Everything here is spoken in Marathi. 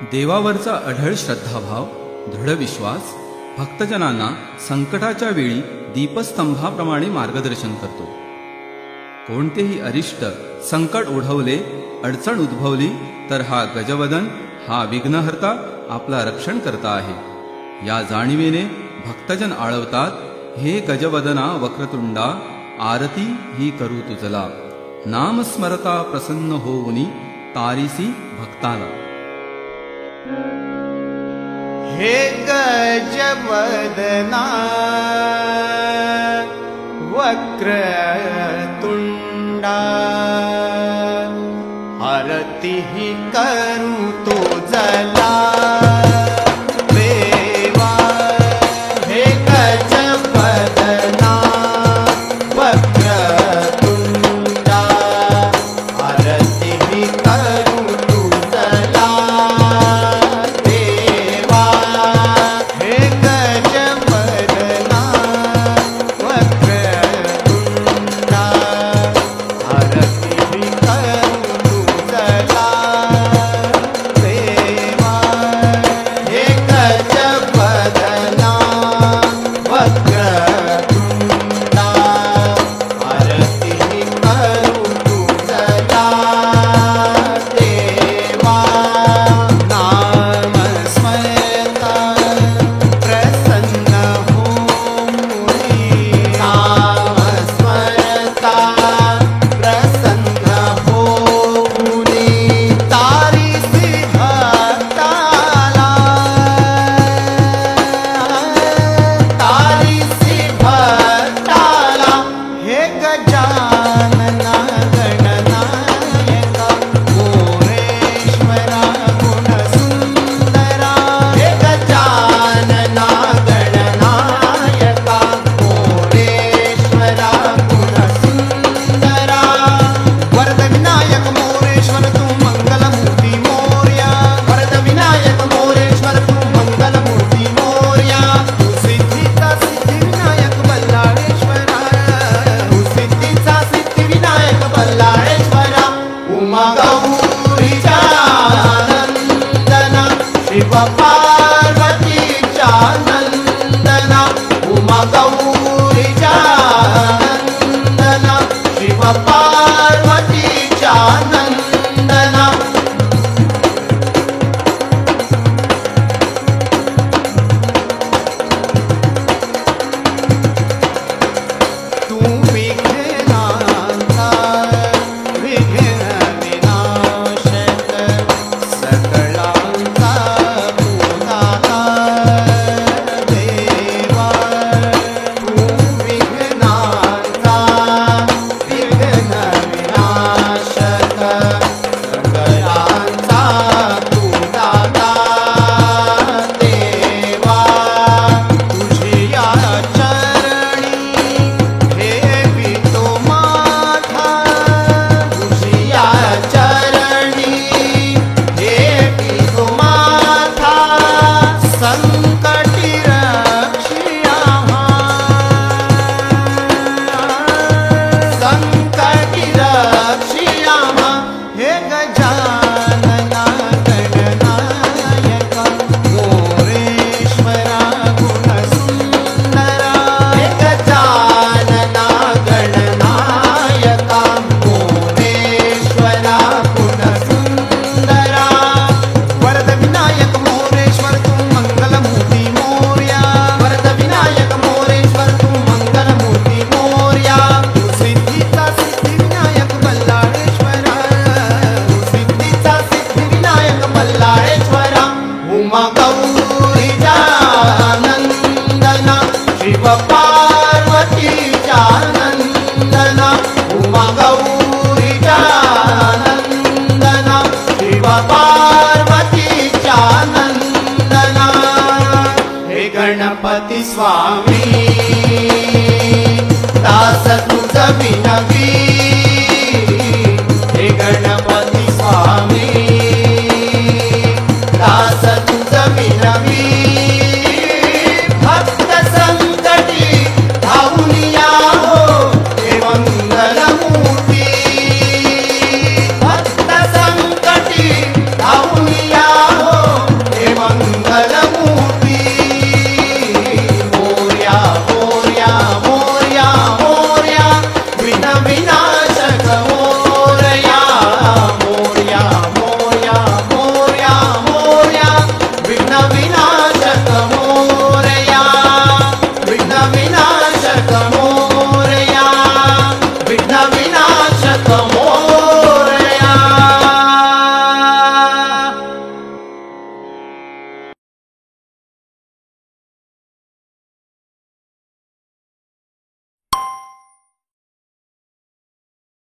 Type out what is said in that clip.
देवावरचा अढळ श्रद्धाभाव, दृढ विश्वास भक्तजनांना संकटाच्या वेळी दीपस्तंभाप्रमाणे मार्गदर्शन करतो. कोणतेही अरिष्ट संकट ओढवले, अडचण उद्भवली तर हा गजवदन, हा विघ्नहर्ता आपला रक्षण करता आहे. या जाणीवेने भक्तजन आळवतात, हे गजवदना वक्रतुंडा, आरती ही करू तुझला. नाम स्मरता प्रसन्न होऊनी, तारिसी भक्ताला. हे गजवदना वक्रतुंडा, आरती ही करू तुझला. पार्वतीचा नंदना, उमा गौरीचा नंदना, शिव पार्वतीचा नंदना. तू विघ्नांचा विघ्न विनाशक, सकळांचा पूर्णाता देवा. तू विघ्नांचा विघ्न विनाशक, सकळांचा पूर्णाता देवा. तुझिया चरणी ठेवितो माथा, तुझिया चरणी ठेवितो माथा. संकटी रक्षिया, संकटी रक्षिया. हे गजानना गणनायका, मोरेश्वरा गुणसुंदरा. हे गजानना गणनायका, मोरेश्वरा गुणसुंदरा. वरद विनायक मोरेश्वर तू मंगलमूर्ती मोरया, वरद विनायक मोरेश्वर तू मंगलमूर्ती मोरया. तू सिद्धीचा सिद्धिविनायक बल्लाळेश्वरा, तू सिद्धीचा सिद्धिविनायक बल्लाळेश्वरा. उमा गौरीचा नंदना, शिव पार्वतीचा नंदना, उमा गौरीचा नंदना, शिव पार्वतीचा नंदना. हे गणपती स्वामी, दास तुझ विनवी.